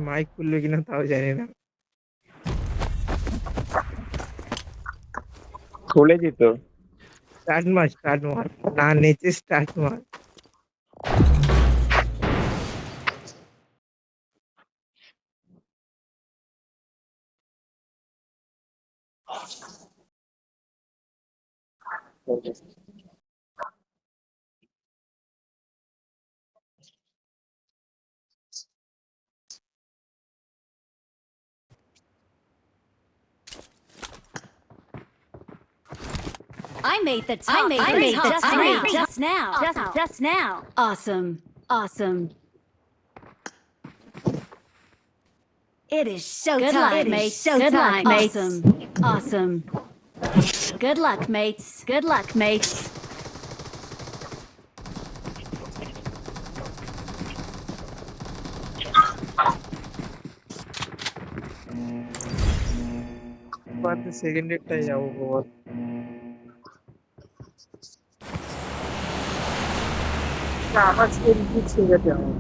Mic খুলবে কিনা তাও জানি না। খুলেছি তো। স্টার্ট মার না, নিচে স্টার্ট মার। I made the top just now. Awesome. It is showtime, mates. Good luck, mates. Awesome. Good luck, mates. সেকেন্ডেরটাই যাবো বাবা। আমার শরীর ঠিক আছে আমার।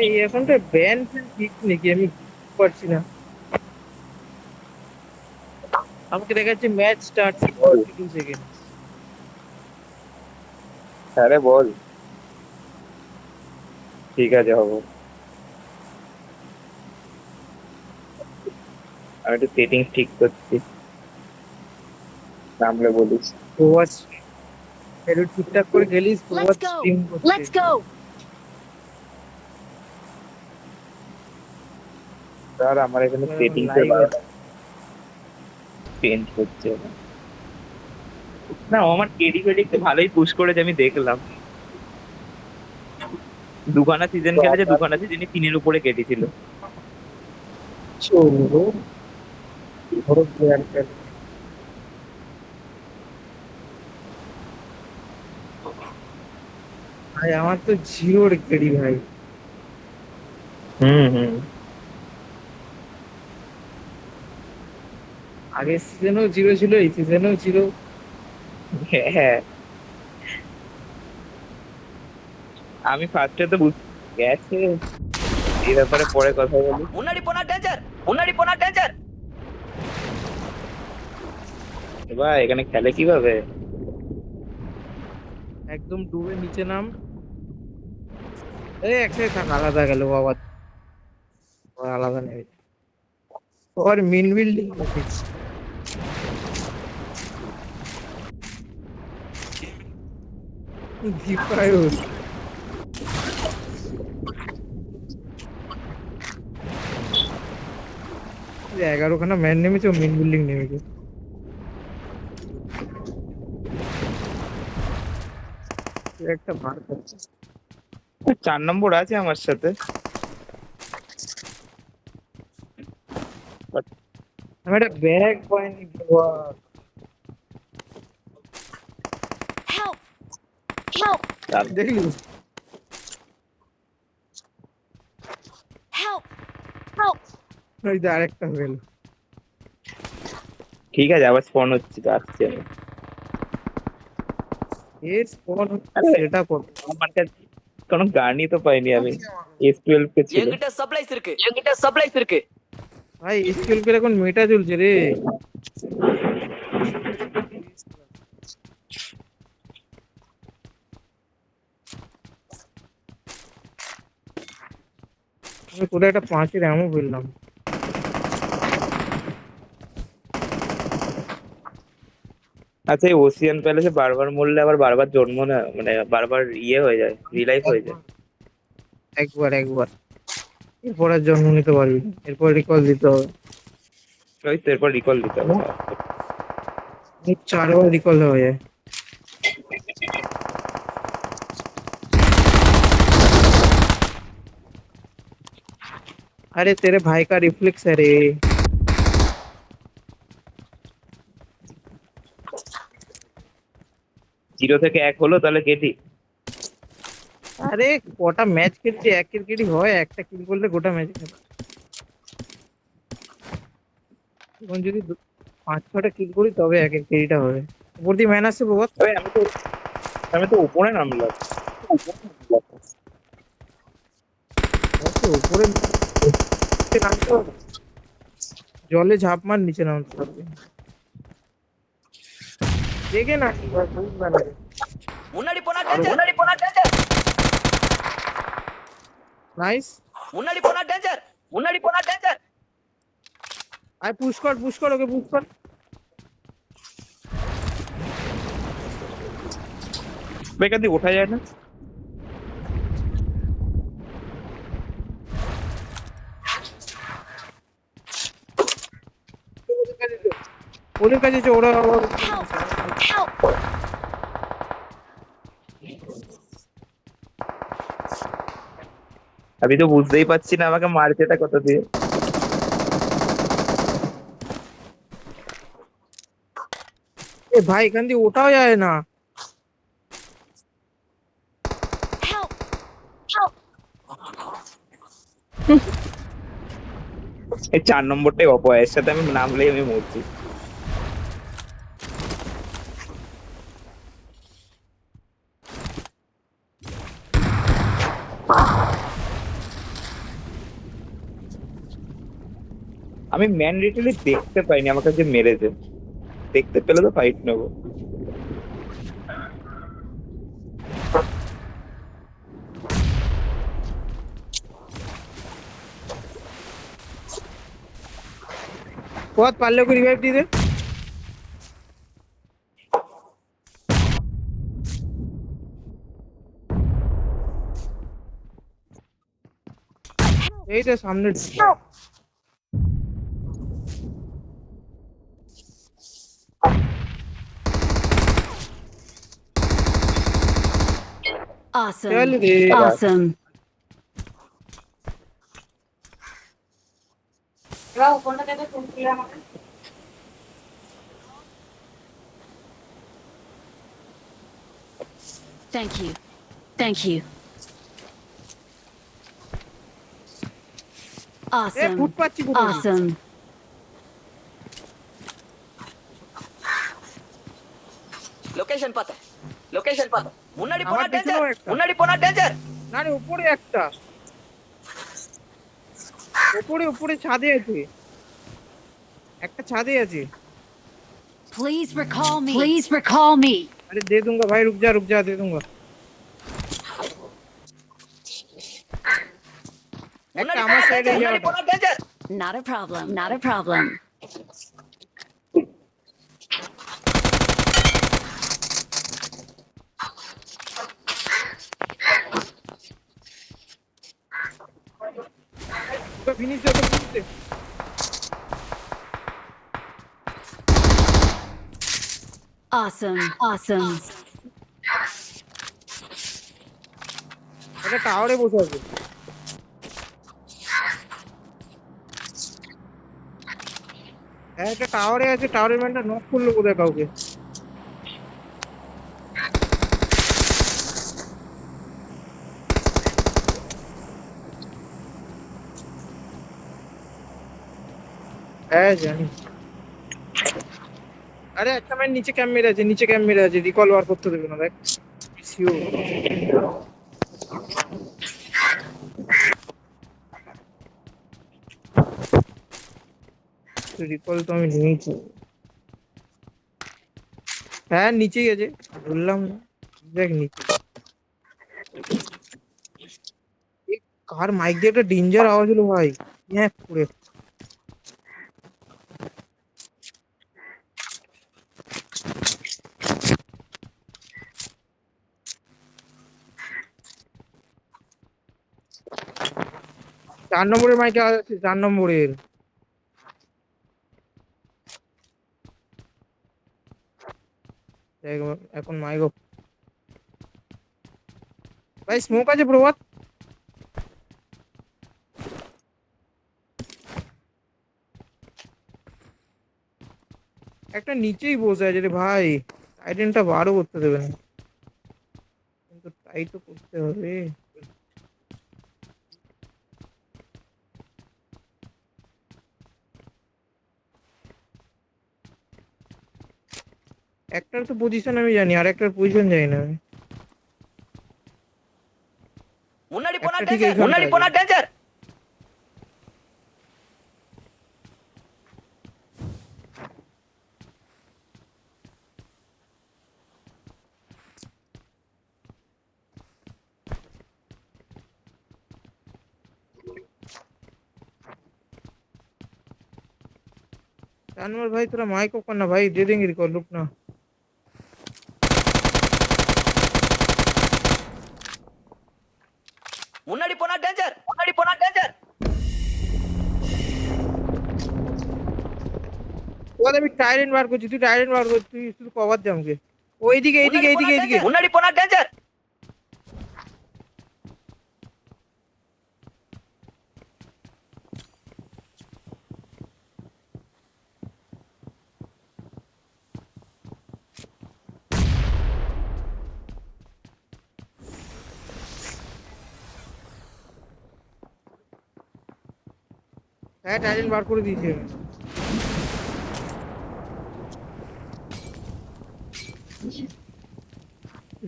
এই এখনটা ব্যান ঠিক নাকি আমি বুঝতে পারছি না। আমাকে দেখাচ্ছে ম্যাচ স্টার্ট 42 সেকেন্ড। আরে বল। ঠিক আছে হবো। আমি একটু সেটিংস ঠিক করছি, নামলে বলিস। ওয়াচ এর ঠিকঠাক করে গেলিস ওয়াচ স্ট্রিম করতে। Let's go. স্যার আমার এখানে সেটিংস এ চেঞ্জ হচ্ছে না। আমার কেডি ফেডি একটু ভালোই পুশ করেছে আমি দেখলাম। দুখানা সিজন খেলেছে, দুখানা সিজনই 3-এর উপরে কেটেছিল। চলবো বড় প্লেয়ার খেল। ভাই আমার তো জিরোর কেডি ভাই। হুম। আগের সিজনেও জিরো ছিল, এই সিজনেও জিরো। হ্যাঁ, আমি ফার্স্টে তো গেছে। এই ব্যাপারে পরে কথা বলি। ভাই এখানে খেলে কিভাবে? একদম ডুবে নিচে নাম। এই একসাথে থাক, আলাদা গেল বাবা। আলাদা নেই और मेन बिल्डिंग दीपायुष 11খানা ম্যান নেমেছে, মেন বিল্ডিং নেমেছে। একটা মার খাচ্ছে। 4 নম্বর আছে আমার সাথে। আমি একটা ব্যাগ পাইনি বাবা। Help. দেখলি Help. ওই যে আরেকটা হলো। ঠিক আছে, আবার স্পন হচ্ছে তো, আসছে। এর স্পন আরে সেটা কত আমার কাছে কোনো গানই তো পাইনি আমি। S12 কে ছিল। என்கிட்ட சப்ளைஸ் இருக்கு ভাই স্কিল করে এখন মেটা চলছে রে। আমি কোথায় একটা 5-এর অ্যামো পেলাম। আচ্ছা, এই ওসিয়ান প্যালেসে বারবার মরলে আবার বারবার জন্ম না, মানে বারবার হয়ে যায়, রিলাইভ হয়ে যায়। একবার এরপর আর জন্ম নিতে পারবি না। এরপর রিকল দিতে হবে। ওই তো এরপর রিকল দিতে হবে। 4বার রিকল হয়ে যায়। अरे तेरे भाई का रिफ्लेक्स है रे। 0 থেকে 1 হলো তাহলে কেটি। আরে কটা ম্যাচ খেলছে, এক ক্রিকেটই হয়, একটা কিল করলে গোটা ম্যাচ খেলে। এখন যদি 5-6টা কিল করি তবে এক ক্রিকেটটা হবে। উপর দিয়ে ম্যান আসছে প্রভাত। তবে আমি তো উপরে নামলাম। ওকে উপরে নিচে নামতে হবে। জলে ঝাঁপ মার নিচে নামতে পারবে। দেখে না বুঝবে না। முன்னாடி போனா டேஞ்சர் முன்னாடி போனா டேஞ்சர் নাইস। முன்னாடி போனா டேஞ்சர் முன்னாடி போனா டேஞ்சர் আয় পুশ কর ওকে পুশ কর। এখান দিয়ে ওঠা যায় না? ওদের কাছে যে ওরা আবার Help! Help! আমি তো বুঝতেই পারছি না আমাকে মারছেটা কত দিয়ে। এ ভাই এখান দিয়ে ওঠাও যায় না। Help! Help! এই 4 নম্বরটাই অপয়ের সাথে আমি নামলেই আমি মরছি। আমি ম্যান্ডেটরি দেখতে পাইনি আমাকে যে মেরেছে। দেখতে পেলে তো ফাইট নেবো। প্রভাত পারলে ওকে রিভাইভ দিয়ে দে। এই তো সামনে Awesome. চল রে। Awesome. Thank you. Thank you. A Awesome. Foot পাচ্ছি কোথায়? Awesome. லொகேஷன் பார்த்தேன் லொகேஷன் பார்த்தேன் முன்னாடி போனா আমার டேஞ்சர் পেছনেও একটা। முன்னாடி போனா டேஞ்சர் না রে উপরে একটা। উপরে ছাদে আছে। একটা ছাদে আছে। Please recall me. Please recall me. अरे दे दूंगा भाई रुक जा दे दूंगा। একটা முன்னாடி আমার போனா সাইডে டேஞ்சர் முன்னாடி போனா danger Not a problem. Not a problem. Finish দে। Awesome. Awesome. এটা টাওয়ারে বসে আছে। হ্যাঁ এটা টাওয়ারে আছে, টাওয়ারের ম্যানটা নক করলো বোধহয় কাউকে। হ্যাঁ জানি। আরে একটা ম্যান নিচে ক্যাম্প মেরে আছে রিকল বার করতে দেবে না দেখ। শিওর। রিকল তো আমি নিয়েছি। হ্যাঁ নিচেই আছে, বললাম না। দেখ নিচে। এ কার মাইক দিয়ে একটা ডেঞ্জার আওয়াজ হলো ভাই। হ্যাঁ পুরো 4 নম্বরের মাইকে আওয়াজ আছে, 4 নম্বরের। দেখ, এখন মাইক অফ। ভাই স্মোক আছে প্রভাত। একটা নিচেই বসে আছে রে ভাই, আইডেন্টটা বারও করতে দেবে না, কিন্তু ট্রাই তো করতে হবে। একটার তো পজিশন আমি জানি আর একটার পজিশন জানি না আমি। முன்னாடி போனா একটা ঠিক டேஞ்சர் এইখানটা முன்னாடி আছে। போனா டேஞ்சர் जानवर भाई थोड़ा माइक ओपन ना भाई, दे देंगे रिकॉल, रुक ना। முன்னாடி போனா டேஞ்சர் முன்னாடி போனா டேஞ்சர் ওদের আমি টাইরেন্ট বার করছি, তুই টাইরেন্ট বার কর, তুই শুধু কভার দে আমাকে। ওইদিকে এইদিকে முன்னாடி போனா এইদিকে এইদিকে। டேஞ்சர் முன்னாடி போனா டேஞ்சர் হ্যাঁ টাইরেন্ট বার করে দিয়েছি আমি।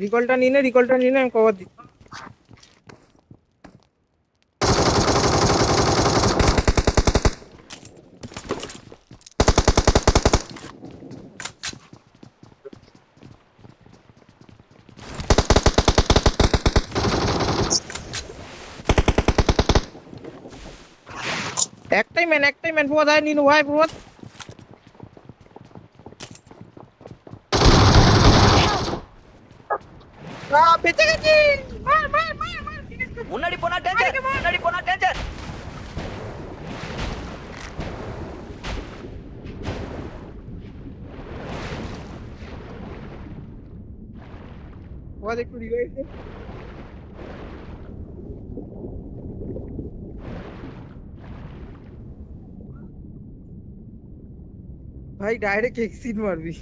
রিকলটা নিয়ে নে, রিকলটা নিয়ে নে, আমি কভার দিচ্ছি। একটাই ম্যান প্রবাদ আয় নিনু ভাই প্রবাদ। বেঁচে গেছি, মার মার মার মার। முன்னாடி போனா டேஞ்சர் முன்னாடி போனா டேஞ்சர் প্রবাদ একটু রিভাইভ দে। ভাই ডাইরেক্ট এক্সিট মারবি,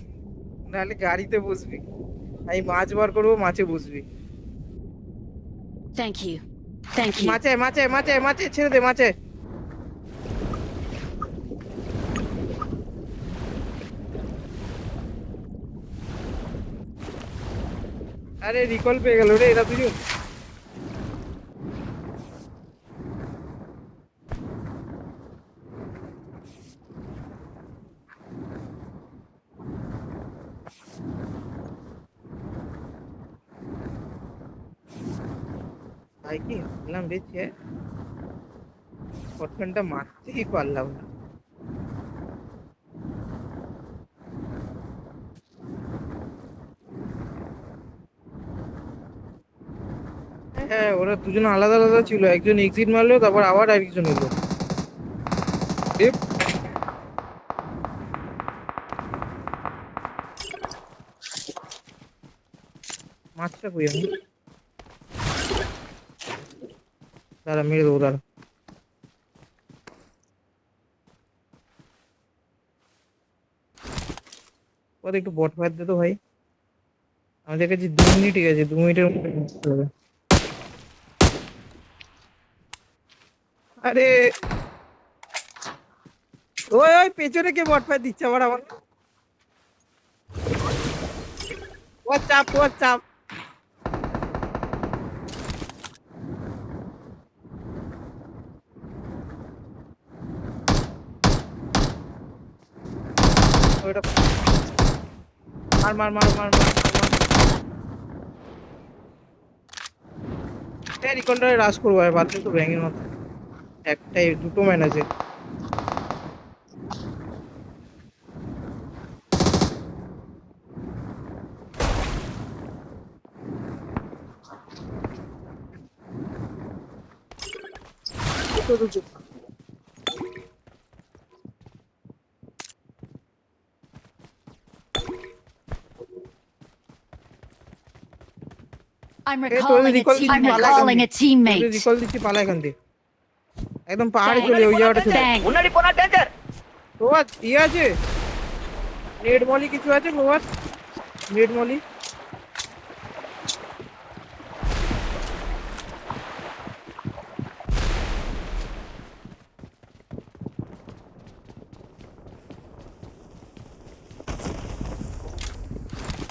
নাহলে গাড়িতে বসবি। আমি মাছ বার করবো, মাছে বসবি। Thank you. Thank you. মাছে মাছে মাছে মাছে ছেড়ে দে মাছে। আরে রিকল পেয়ে গেল রে এরা দুজন। ভাই কি হারলাম বেঁচে, প্রথমটা মারতেই পারলাম না। হ্যাঁ ওরা দুজন আলাদা আলাদা ছিল, একজন এক্সিট মারলো তারপর আবার আরেকজন এলো। এ, মাছটা কই আমি, দাঁড়া মেরে দেবো দাঁড়া। ওদের একটু বট ফায়ার দে তো ভাই, আমাদের কাছে 2 মিনিট, ঠিক আছে 2 মিনিটের মধ্যে করতে হবে। আরে ওই ওই পেছনে কে বট ফায়ার দিচ্ছে আবার আমার। ও চাপ ও চাপ। ওইটা মার মার মার মার মার মার। রিকন্ডারে রাশ করবো আর বাদ তো ব্যাঙের মতো। একটাই দুটো ম্যান আছে। দুটো দুটো। I'm তোদের recalling a রিকল team. দিচ্ছি I'm পালা এখান recalling a থেকে। তোদের teammate. রিকল দিচ্ছি পালা এখান থেকে। একদম পাহাড়ে Thanks. চলে ওই জায়গাটা চলে। Thanks. முன்னாடி போனா டேஞ்சர் প্রভাত ইয়ে আছে, নেট মলি কিছু আছে প্রভাত, নেট মলি।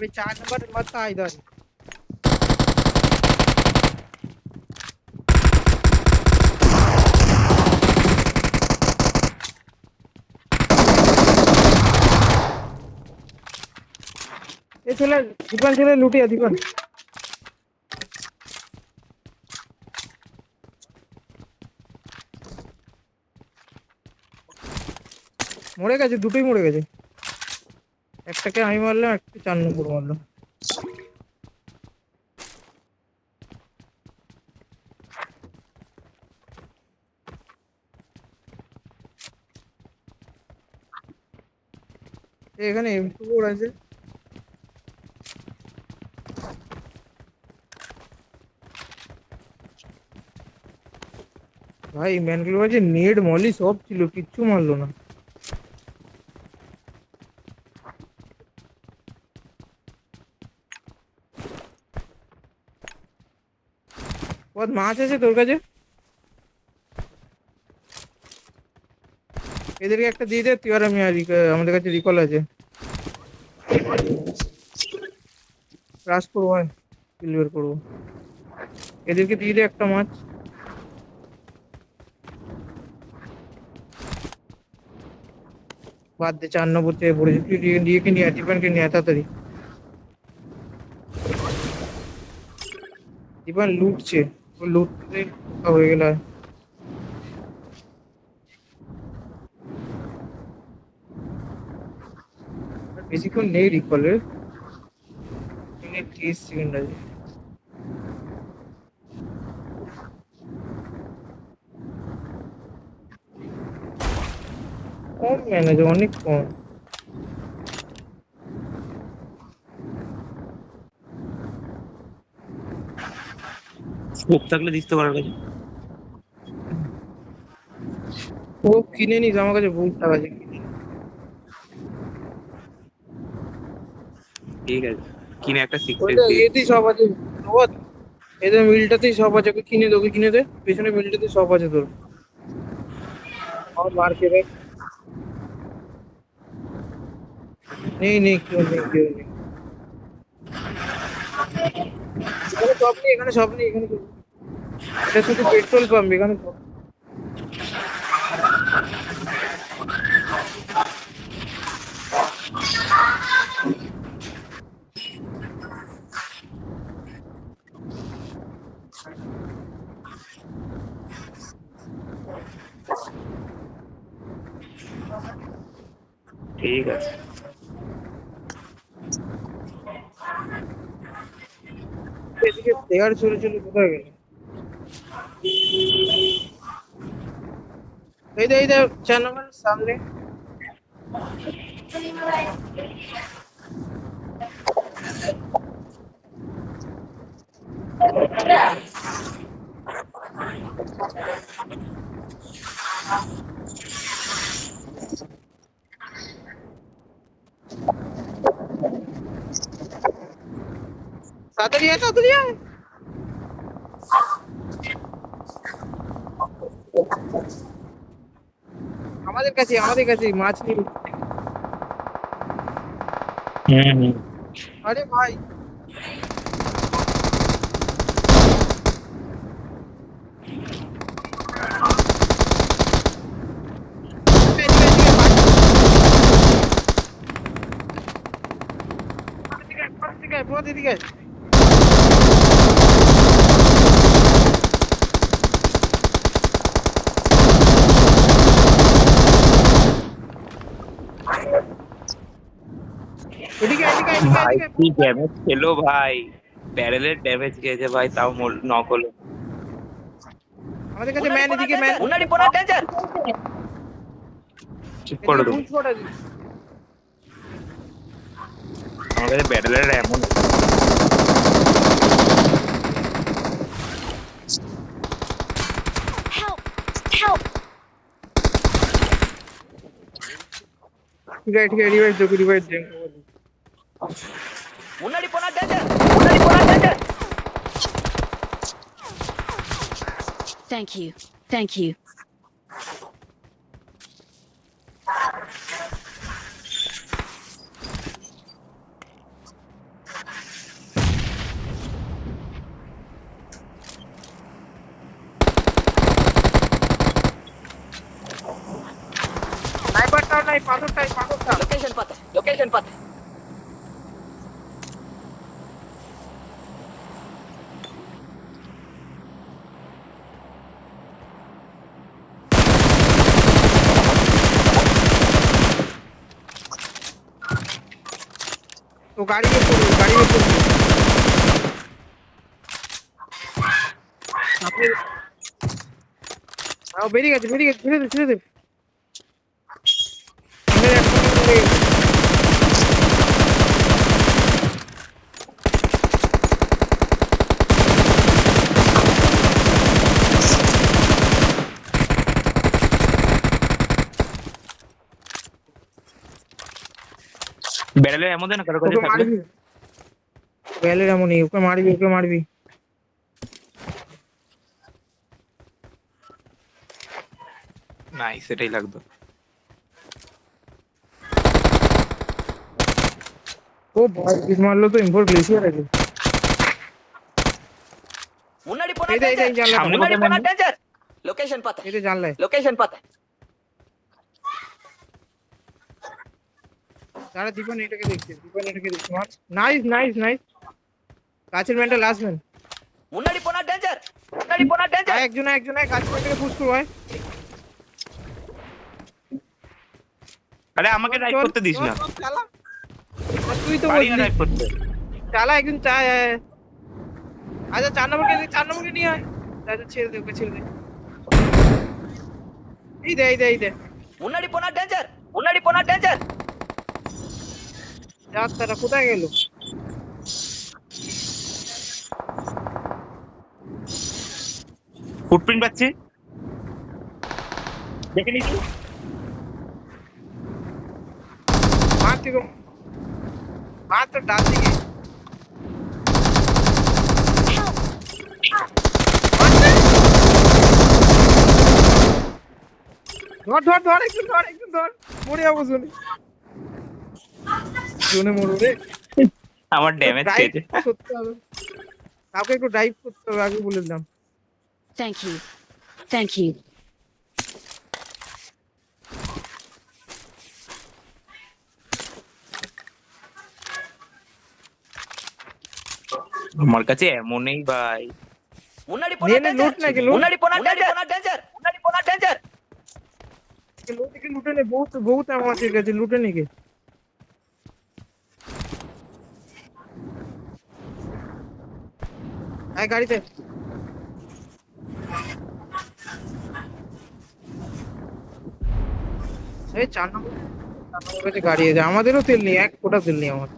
अबे 4 नंबर मत आ इधर। ये चले दीपन चले लूटिया दीपन। মরে গেছে, দুটোই মরে গেছে। একটাকে আমি মারলাম, একটা 4 নম্বর মারলাম। এখানে M24 আছে। ভাই ম্যানগুলোর কাছে নেড মলি সব ছিল, কিচ্ছু মারলো না। বহুত মাছ আছে তোর কাছে, এদেরকে একটা দিয়ে দে তুই আর আমি। আর আমাদের কাছে রিকল আছে, রাশ করবো, কিল করবো। এদেরকে দিয়ে দে একটা মাছ। বাদ দে, 4 নম্বর থেকে পড়েছে। তুই দিয়ে কে নিয়ে দীপানকে নিয়ে তাড়াতাড়ি। দীপান লুটছে, ও লুটতে হয়ে গেল। বেশিক্ষণ নেই রিকলের, 30 সেকেন্ড আছে। কম ম্যানেজ, অনেক কম। স্কোপ থাকলে দিতে পারবে কাছে। ও কিনে নিস, আমার কাছে বহুত টাকা আছে। ঠিক আছে, কিনে একটা সিক্স ওইটা দিয়ে। এতেই সব আছে, নগদ। এদের মিলটাতেই সব আছে, ওকে কিনে দে, ওকে কিনে দে। পেছনে মিলটাতে সব আছে তোর। और मार के रख। नहीं नहीं, क्यों नहीं, क्यों नहीं। এখানে সব নেই, এখানে সব নেই, এখানে সব নেই। এটা শুধু পেট্রোল পাম্প, এখানে সব। ঠিক আছে, এদিকে প্লেয়ার চলে চলে কোথায় গেল? এই দে 4 নম্বর সামনে। তাড়াতাড়ি আয়, তাড়াতাড়ি আয়। আমাদের কাছে মাছ নেই। আরে ভাই, এদিকে এদিকে। ভাই কি ড্যামেজ খেলো ভাই, ব্যারেলের ড্যামেজ খেয়েছে ভাই, তাও নক হলো। আমাদের কাছে ম্যান, এদিকে ম্যান। मुन्नाडी पोना डेंजर ঠিক করে দেবো। ফুল শট আছে। আমার কাছে ব্যারেলের এমন Help! Help! ठीक है, रिवाइव दो, रिवाइव दे। मुन्नाडी पोना danger Thank you. Thank you. পাথরটাই পাথরটা लोकेशन पता है लोकेशन पता है তো গাড়ি বের করবি আপনি বেরিয়ে গেছে ছেড়ে দে আমাদের একটা বেরিয়ে গেছে। ব্যারেলে এমন দেন কারো কাছে ওকে থাকলে মারবি গেলে এমনই ওকে মারবি নাইস, এটাই লাগতো। ও ভাই কিস মারলো তো ইম্পোর্ট গ্লেশিয়ার আছে मुन्नाडी पोना এই डेंजर জানলা সামনে मुन्नाडी কোথায় पोना ম্যাম? डेंजर लोकेशन पता है এই জানলায় लोकेशन पता है তারা দীপন এটাকে দেখছে মার নাইস কাছের ম্যানটা লাস্ট ম্যান मुन्नाडी पोना डेंजर একজন কাছের ম্যানটাকে পুশ করো ভাই আরে আমাকে ড্রাইভ করতে দিস না, চালা তুই তো পারি না বললি ড্রাইভ করতে। চালা একজন আচ্ছা 4 নম্বরকে নিয়ে আয় আচ্ছা ছেড়ে দে এই দে मुन्नाडी पोना डेंजर রাস্তাটা কোথায় গেল ফুটপ্রিন্ট পাচ্ছি, দেখে নিচ্ছি। মার তো ডাল দিকে ধর একটু ধর মরে যাবো জোনে মরো রে আমার ড্যামেজ ড্রাইভ খেয়েছে। করতে হবে কাউকে একটু ড্রাইভ করতে হবে আগে বলে দিলাম Thank you. আমার কাছে এমনই ভাই। मुन्नाडी নে पोना লুট डेंजर নাকি লুট मुन्नाडी पोना डेंजर লুটে নে বহুত আমাদের কাছে লুটে নাকি আয় গাড়িতে এই 4 নম্বর কাছে গাড়ি আছে আমাদেরও তেল নেই এক ফোঁটা তেল নেই আমার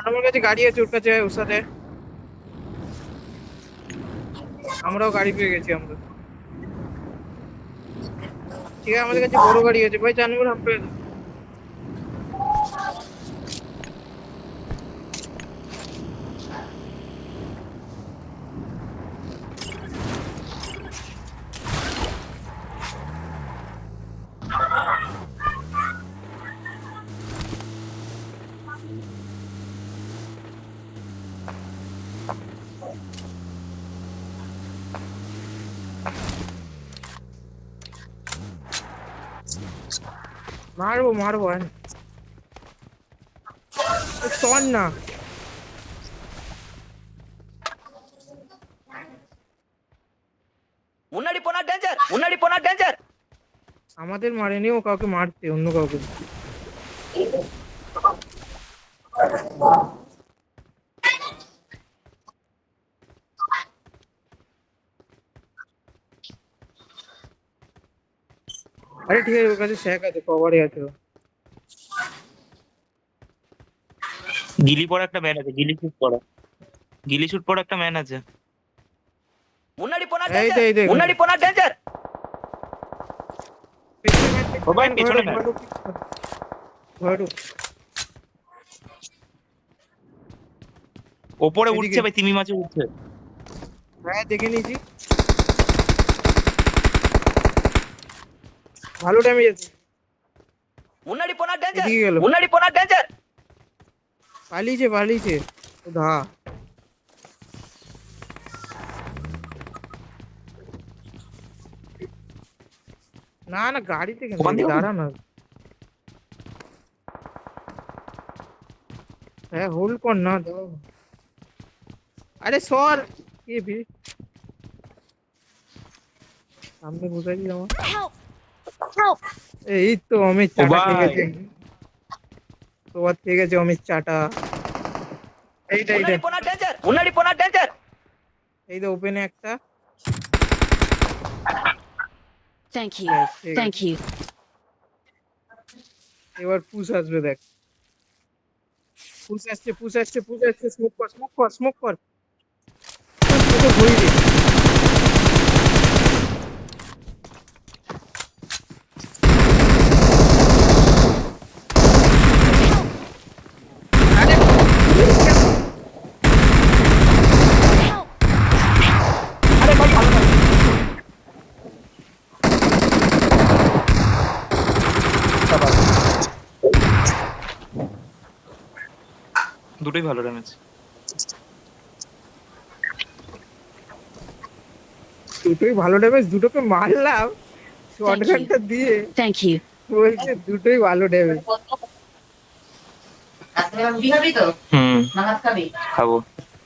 আমার কাছে গাড়ি আছে ওর কাছে ওর সাথে আমরাও গাড়ি পেয়ে গেছি আমরা ঠিক আছে আমাদের কাছে বড় গাড়ি আছে ভাই 4 নম্বর হাম পেয়ে মারবো শোন না मुन्नाडी पोना डेंजर আমাদের মারেনি ও কাউকে মারতে অন্য কাউকে আরে ঠিক আছে ওর কাছে শেখ আছে কভারে আছে ও। গিলি পড়া একটা ম্যান আছে, গিলি শুট পড়া একটা ম্যান আছে। मुन्नाडी पोना এই দে, এই দে। डेंजर ও ভাই, পেছনে না। ঘরে ঢুক। ওপরে এদিকে। উঠছে ভাই, তিমি মাছে উঠছে। হ্যাঁ দেখে নিয়েছি ভালো ড্যামেজ আছে मुन्नाडी पोना এদিকে গেল डेंजर পালিয়েছে ও ধা না না গাড়িতে কেন ওখান থেকে দাঁড়া না। হ্যাঁ হোল্ড কর না দাও। আরে সর কি ভি সামনে কোথায় কি আমার Help! এই তো অমিত ও চাটা ভাই। খেয়ে গেছে তোমার থেকে গেছে অমিত চাটা এইটা Unadi pona danger. Unadi pona danger. এই তো ওপেনে একটা Thank you. ব্যাস, ঠিক আছে। Thank you. এবার পুশ আসবে দেখ পুশ আসছে পুশ আসছে পুশ আসছে স্মোক কর স্মোক কর স্মোক কর তোকে ধরে দে আরে Help! আরে ভাই ভালো না। দুটোই ভালো ড্যামেজ। দুটোই ভালো ড্যামেজ দুটোকে মারলাম শটগানটা দিয়ে Thank you. বলছে দুটোই ভালো ড্যামেজ আজকে রুটি খাবি তো? হুম ভাত খাবি? খাবো।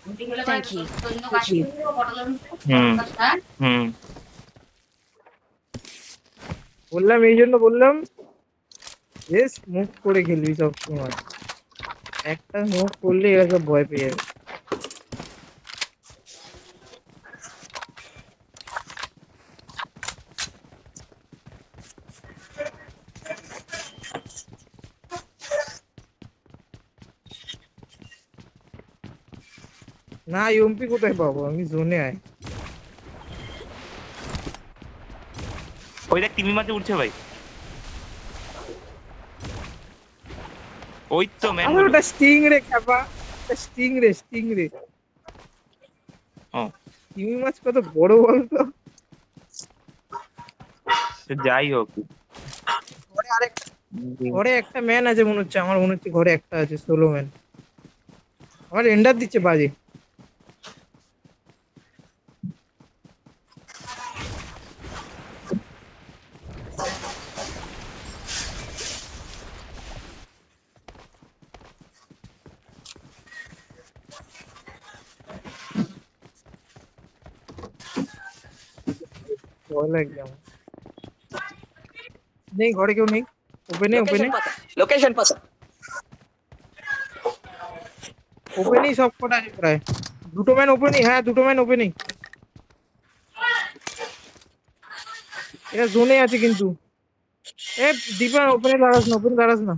রুটি খেলে Thank you. Thank you. হুম হুম বললাম এই জন্য বললাম যে স্মোক করে খেলবি সব সময় একটা স্মোক করলে এরা সব ভয় পেয়ে যাবে না ইউএমপি কোথায় পাবো আমি জোনে আয় ওই দেখ তিমি মাঝে উঠছে ভাই। ওই তো ম্যান আমার ওটা স্টিং রে খাবা স্টিং রে ও তিমি মাছ কত বড় বলতো সে যাই হোক। ঘরে আরেকটা ঘরে একটা ম্যান আছে মনে হচ্ছে আমার মনে হচ্ছে ঘরে একটা আছে সোলো ম্যান আমার এন্ডার দিচ্ছে বাজে ভয় লাগছে আমার নেই ঘরে কেউ নেই ওপেনে Location pata. Location pata. ওপেনেই সব কটা আছে প্রায় দুটো ম্যান ওপেনই হ্যাঁ দুটো ম্যান ওপেনই এরা জোনে আছে কিন্তু এ দীপা ওপেনে দাঁড়াস না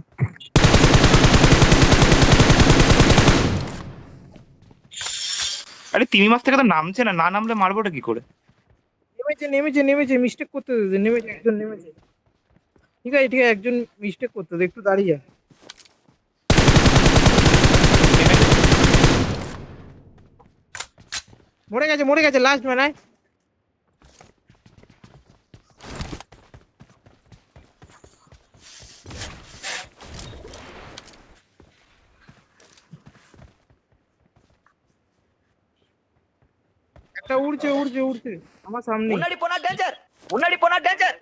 আরে তিমি মাছ থেকে তো নামছে না, না নামলে মারবোটা কি করে? নেমেছে মিস্টেক করতে দে নেমেছে একজন নেমেছে ঠিক আছে একজন মিস্টেক করতে দে একটু দাঁড়িয়ে যা মরে গেছে লাস্ট ম্যান আয় একটা উড়ছে আমার সামনে Unadi pona danger. Unadi pona danger.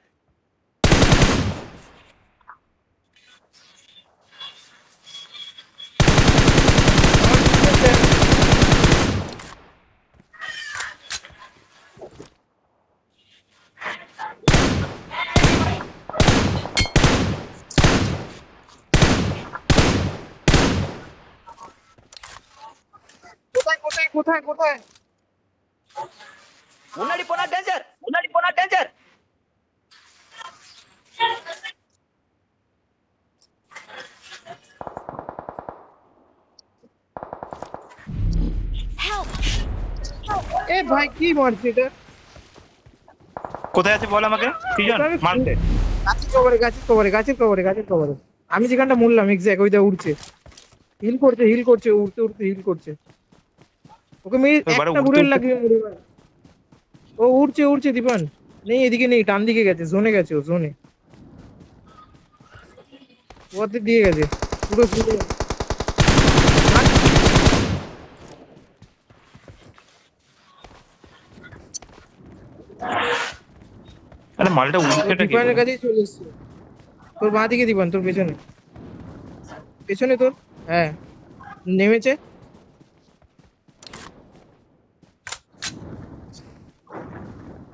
কোথায় Unadi pona danger. Unadi pona danger. Help! এ ভাই কি মারছে এটা কোথায় আছে বল আমাকে, তিনজন মারতে। গাছের কভারে আমি যেখানটা মরলাম এক্স্যাক্ট ওইটা উড়ছে হিল করছে উড়তে হিল করছে ওকে মেরে এবারে একটা উড়তে বুলেট উড়তে- লাগিয়ে মেরে মার। ও উড়ছে দীপান নেই এদিকে নেই টান দিকে গেছে জোনে গেছে ও জোনে ওতে দিয়ে গেছে পুরো পুরো আরে মালটা উল্টেটা কি দীপানের করে? কাছেই চলে এসছে। তোর বাঁ দিকে দীপান, তোর পেছনে। পেছনে তোর। হ্যাঁ, নেমেছে।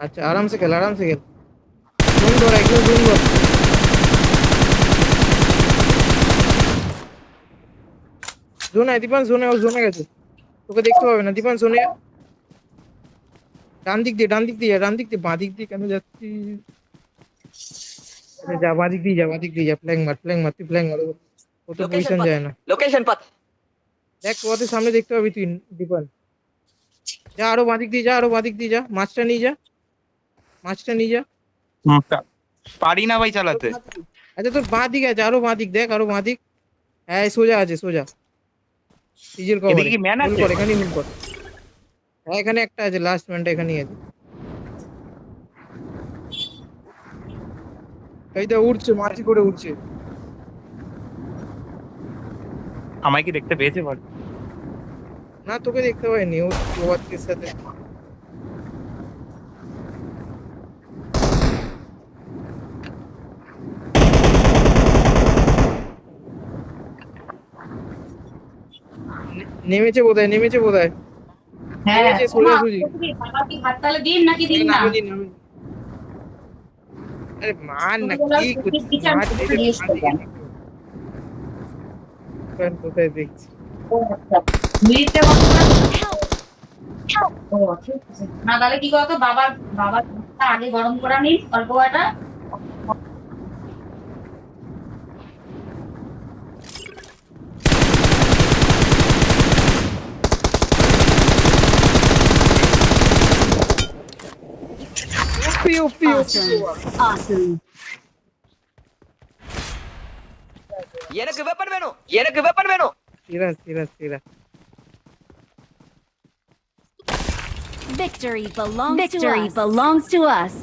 আচ্ছা, আরামসে খেল, আরামসে খেল। জোন ধর, একদম জোন ধর। জোন আয় দীপান, জোনে, ও জোনে গেছে। তোকে দেখতে পাবে না দীপান, জোনে আয়। ডান দিক দিয়ে, ডান দিক দিয়ে যা, ডান দিক দিয়ে, বাঁ দিক দিয়ে কেন যাচ্ছি? আরে যা, বাঁ দিক দিয়ে যা, বাঁ দিক দিয়ে যা, ফ্ল্যাং মার, ফ্ল্যাং মার, তুই ফ্ল্যাং মার। ও তো लोकेशन পজিশন पता যায় है না। लोकेशन पता है দেখ তোদের সামনে দেখতে পাবি তুই দীপান। যা আরো বাঁ দিক দিয়ে যা, আরো বাঁ দিক দিয়ে যা, মাছটা নিয়ে যা, মাছটা নিয়ে যা। পারি না ভাই তোর চালাতে। বাঁ দিকে। আচ্ছা তোর বাঁ দিকে আছে, আরো বাঁ দিক দেখ, আরো বাঁ দিক। হ্যাঁ এই সোজা আছে, সোজা। সিজের এদিকে কভারে। কি ম্যান হোল্ড আছে? কর, এখানেই হোল্ড কর। হ্যাঁ এখানে একটা আছে, লাস্ট ম্যানটা এখানেই আছে। এইটা উঠছে, মাছি করে উঠছে। আমায় কি দেখতে পেয়েছে বল? না তোকে দেখতে পাইনি, ও প্রভাতের সাথে। নেমেছে বোধহয়, নেমেছে বোধহয়। হ্যাঁ নেমেছে ওমা, সোজাসুজি। বাবা কি হাত তালে দিন নাকি দিন না? নামেনি, নামেনি। আরে মার না, ছোটবেলার কি স্মৃতির করছিস? বিচার মার, এই যে জিজ্ঞেস বাঁ দিকে করবেন। দেখতে পাবি। কোথায় দেখছি? ও আচ্ছা, মিনিটটা কত করে? ও ঠিক আছে। না তাহলে কি বলতো, বাবার বাবার দুধটা আগে গরম করে নিন অল্প কয়টা। ওপি ওপি ওপি। Awesome. Awesome. எனக்கு வெப்பன் வேணும் எனக்கு வெப்பன் வேணும் সিরা সিরা সিরা। Victory belongs Victory to us. belongs to us.